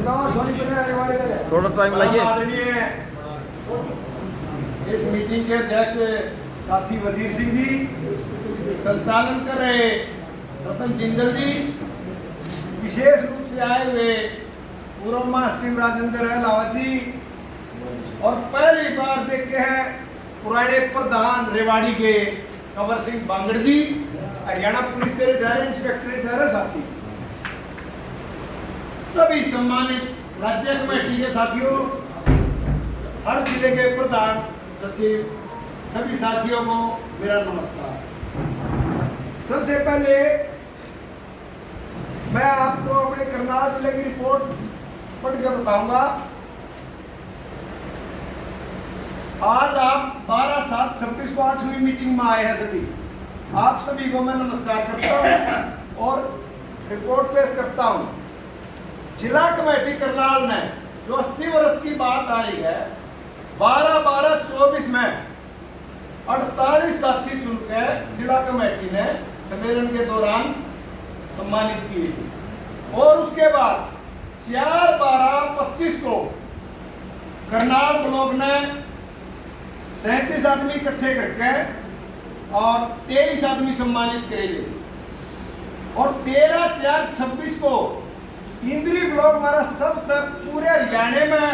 थोड़ा टाइम लाइए। इस मीटिंग के अध्यक्ष साथी वजीर सिंह जी, संचालन कर रहे रतन जिंदल जी, विशेष रूप से आए हुए पूर्व महासचिव राजेंद्र अहलावत जी, और पहली बार देखे हैं पुराने प्रधान रेवाड़ी के कंवर सिंह बांगड़ जी, हरियाणा पुलिस से रिटायर्ड इंस्पेक्टर रिटायर्ड साथी, सभी सम्मानित राज्य कमेटी के साथियों, हर जिले के प्रधान सचिव, सभी साथियों को मेरा नमस्कार। सबसे पहले मैं आपको अपने करनाल जिले की रिपोर्ट पढ़ के बताऊंगा। आज आप 12/7/26 को 8वीं मीटिंग में आए हैं सभी। आप सभी को मैं नमस्कार करता हूं और रिपोर्ट पेश करता हूं। जिला कमेटी करनाल ने जो 80 वर्ष की बात आ रही है, 12/12/24 में 48 साथी चुनकर जिला कमेटी ने सम्मेलन के दौरान सम्मानित किए थे, और उसके बाद 4/12/25 को करनाल ब्लॉक ने 37 आदमी इकट्ठे करके और 23 आदमी सम्मानित करेंगे, और 13/4/26 को इंद्री ब्लॉक हमारा सब तक पूरे हरियाणा में,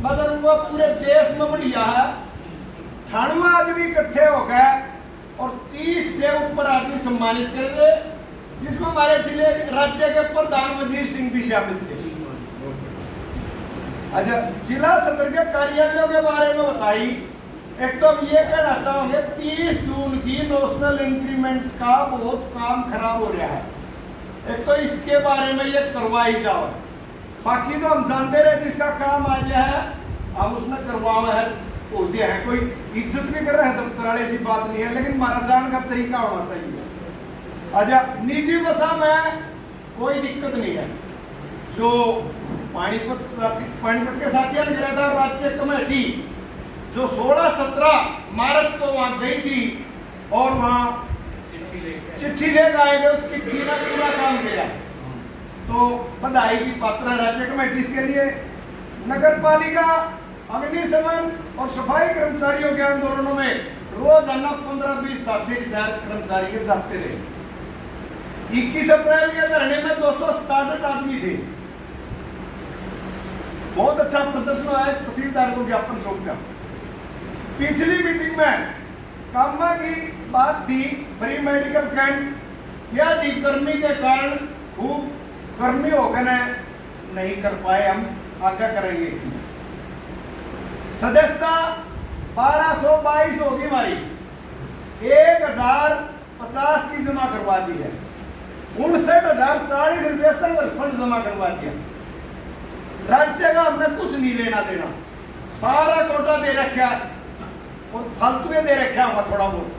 मतलब वो पूरे देश में बढ़िया है, 98 आदमी इकट्ठे हो गए और 30 से ऊपर आदमी सम्मानित करेंगे, जिसमें हमारे जिले राज्य के प्रधान वजीर सिंह भी शामिल थे। अच्छा, जिला सदर के कार्यालयों के बारे में बताई। एक तो हम ये कहना चाहोगे, 30 जून की नेशनल इंक्रीमेंट का बहुत काम खराब हो रहा है। एक तो इसके बारे में ये करवाई जाओ, बाकी तो हम जानते रहे जिसका काम आ गया है हम उसने करवाया है, पहुंचे हैं, कोई इज्जत भी कर रहे हैं दफ्तर वाले, ऐसी बात नहीं है, लेकिन हमारा जान का तरीका होना चाहिए। अच्छा, निजी बसा में कोई दिक्कत नहीं है। जो पानीपत के साथियों ने कहा था, राज्य कमेटी जो 16-17 मार्च को वहां गई थी और वहां चिट्ठी लेकर आए थे, उस चिट्ठी का पूरा काम किया, तो बधाई की पात्र है राज्य कमेटी इसके लिए। नगर पालिका अग्निशमन और सफाई कर्मचारियों के आंदोलनों में रोजाना 15-20 साथी रिटायर्ड कर्मचारी के जाते रहे। 21 अप्रैल के धरने में 267 आदमी थे। बहुत अच्छा प्रदर्शन हुआ है, तहसीलदार को ज्ञापन सौंपा। पिछली मीटिंग में कामा की बात थी, फ्री मेडिकल कैंप, यदि गर्मी के कारण खूब गर्मी होकर नहीं कर पाए, हम आगे करेंगे। इसमें सदस्यता 1222 होगी हमारी, 1050 की जमा करवा दी है, 59,040 रुपये संघर्ष फंड जमा करवा दिया। राज्य का हमने कुछ नहीं लेना देना, सारा कोटा दे रखा और फालतू दे रखा हुआ थोड़ा बहुत।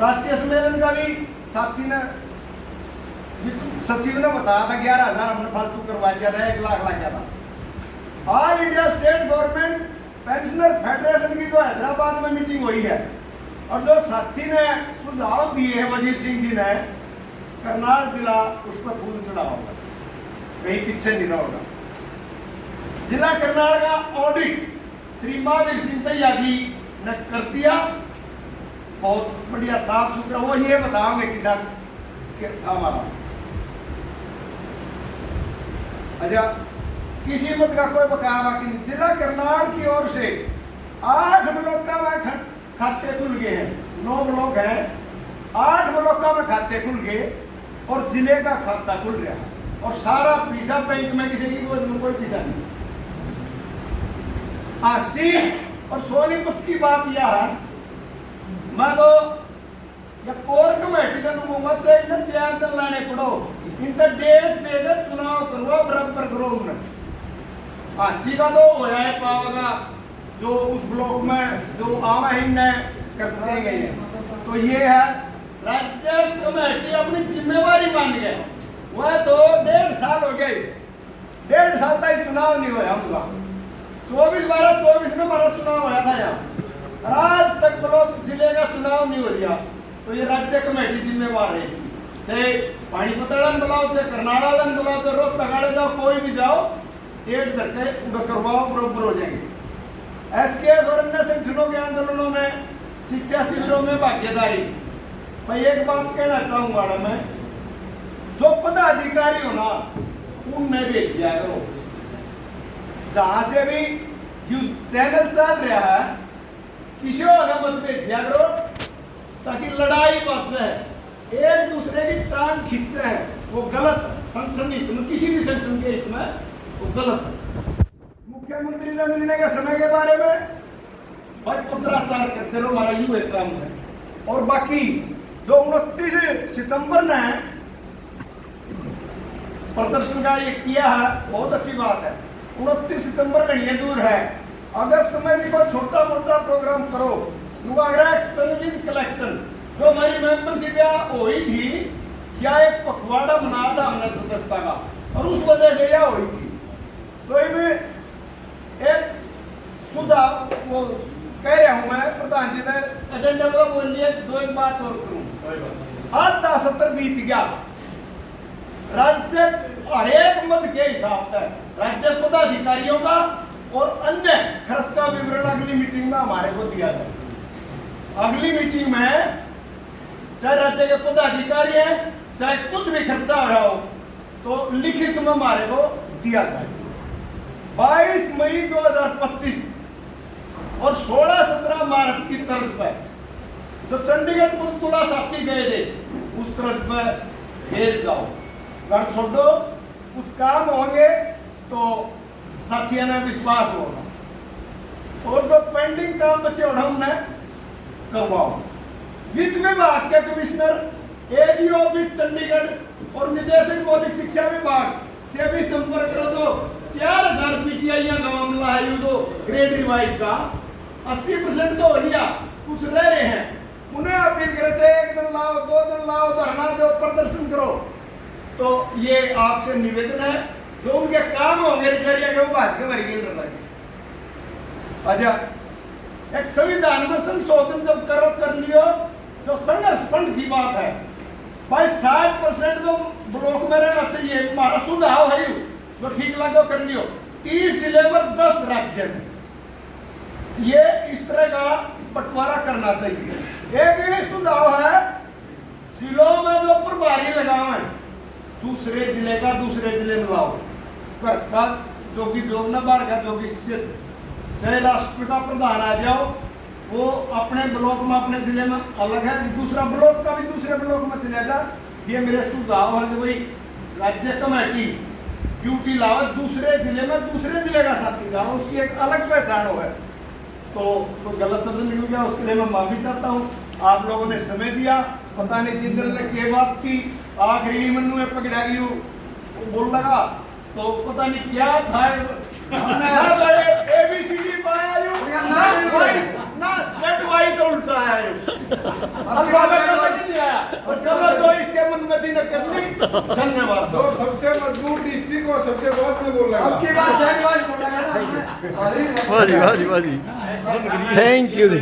राष्ट्रीय सम्मेलन का भी साथी ने, सचिव ने बताया था 11,000 हमने फालतू करवा दिया था, 1 लाख लग गया था। All India state government pensioner federation की जो हैदराबाद में मीटिंग हुई है, और जो साथी ने सुझाव दिए हैं वजीर सिंह जी ने, करनाल जिला उस पर फूल चढ़ा होगा, कहीं पीछे नहीं रहा होगा। जिला करनाल का ऑडिट श्री महावीर सिंह तैया जी ने कर दिया, बहुत बढ़िया साफ सुथरा। वो ये बताओगे कि साथ था हमारा। अच्छा, किसी मत का कोई बकाया बाकी नहीं। जिला करनाल की ओर से 8 ब्लॉक का में खाते खुल गए हैं, 9 ब्लॉक हैं, 8 ब्लॉक का में खाते खुल गए और जिले का खाता खुल रहा है, और सारा पैसा बैंक में, किसी की कोई पैसा नहीं। सीट और सोनीपत की बात यह है, मैं तो या कोर कमेटी का नुमा से इन 4 दिन लाने पड़ो, इनका डेट देकर चुनाव करवा बराबर करो। उन्होंने 80 का तो होया है पाओगा, जो उस ब्लॉक में जो आवा ही न करते गए हैं। तो ये है राज्य कमेटी अपनी जिम्मेवारी मान गए। वह तो 1.5 साल हो गए, 1.5 साल तक चुनाव नहीं हुआ हुआ। 24/12/24 में हमारा चुनाव होया था यहाँ, आज तक ब्लॉक जिले का चुनाव नहीं हो रहा। तो ये राज्य कमेटी जिम्मेवार है इसकी, चाहे पानीपत बुलाओ, चाहे करनाल बुलाओ, चाहे रोहतक चले जाओ, कोई भी जाओ, डेट धरके उधर करवाओ, बरोबर हो जाएंगे। एसकेएस और अन्य संगठनों के आंदोलनों में, शिक्षा शिविरों में भागीदारी। मैं एक बात कहना चाहूंगा ना, मैं जो पदाधिकारी हो ना उनमें भेजिया करो, जहां से भी चैनल चल रहा है किसी और मत भेजिया करो, ताकि लड़ाई बच जाए, एक दूसरे की टांग खींचे है, वो गलत संगठन हित में, किसी भी संगठन के हित में वो गलत है। मुख्यमंत्री से मिलने के समय के बारे में भाई पत्राचार करते रहो, हमारा यू एक काम है। और बाकी जो 29 सितंबर ने प्रदर्शन का ये किया है, बहुत अच्छी बात है। 29 सितंबर का ये दूर है, अगस्त में भी कोई छोटा मोटा प्रोग्राम करो। संगीत कलेक्शन जो हमारी मेंबरशिप हुई थी, क्या एक पखवाड़ा मना था हमने सदस्यता का, और उस वजह से यह हुई थी। तो ये एक सुझाव वो कह रहा हूं मैं प्रधान जी ने एजेंडा को बोलिए, दो एक बात और करूं। आज 10 बीत गया, राज्य हर एक मद के हिसाब से राज्य पदाधिकारियों का और अन्य खर्च का विवरण अगली मीटिंग में हमारे को दिया जाए। अगली मीटिंग में चाहे राज्य के पदाधिकारी हैं, चाहे कुछ भी खर्चा हो रहा हो, तो लिखित में हमारे को दिया जाए। 22 मई 2025 और 16-17 मार्च की तर्ज पर जो चंडीगढ़ पंचकुला साथी गए थे, उस तर्ज पर भेज जाओ। घर छोड़ो, कुछ काम होंगे तो साथियों ने विश्वास होगा, और जो पेंडिंग काम बचे उन्हें करवाओ। वित्त विभाग के कमिश्नर, एजी ऑफिस चंडीगढ़ और निदेशक मौलिक शिक्षा विभाग से भी संपर्क करो। तो 4000 पीटीआई का मामला है, जो ग्रेड रिवाइज का 80% तो हो गया, कुछ रह रहे हैं, उन्हें अपील करे थे 1 दिन लाओ, 2 दिन लाओ, धरना दो, प्रदर्शन करो। तो ये आपसे निवेदन है, जो उनके काम होंगे रिपेरिया के वो भाज के मर गए। अच्छा, एक संविधान में संशोधन जब कर लियो, जो संघर्ष फंड की बात है भाई, 60% तो ब्लॉक में रहना चाहिए, हमारा सुझाव है, जो ठीक लगे कर लियो। 30 जिले में 10 राज्य में ये इस तरह का बंटवारा करना चाहिए। एक ये सुझाव है, जिलों में जो प्रभारी लगाओ है, दूसरे जिले का दूसरे जिले में लाओ, जोगी जोग न बार का जोगी सिद्ध, चाहे राष्ट्र का प्रधान आ जाओ, वो अपने ब्लॉक में अपने जिले में अलग है, दूसरा ब्लॉक का भी दूसरे ब्लॉक में चले जा। ये मेरे सुझाव है कि भाई राज्य कमेटी ड्यूटी लाओ, दूसरे जिले में दूसरे जिले का साथी लाओ, उसकी एक अलग पहचान हो है। तो गलत शब्द निकल गया, उसके लिए मैं माफी चाहता हूँ। आप लोगों ने समय दिया, पता नहीं जिंदल ने क्या बात थी, आखिरी मनु पकड़ा गई बोल लगा, तो पता नहीं क्या था। ABCD पाया ना जेड वाई तो उल्टा आया, नहीं आया। और चलो जो इसके मन में थी न कर ली, धन्यवाद। जो सबसे मजबूत डिस्ट्रिक्ट और सबसे बहुत में बोल रहा है, थैंक यू जी।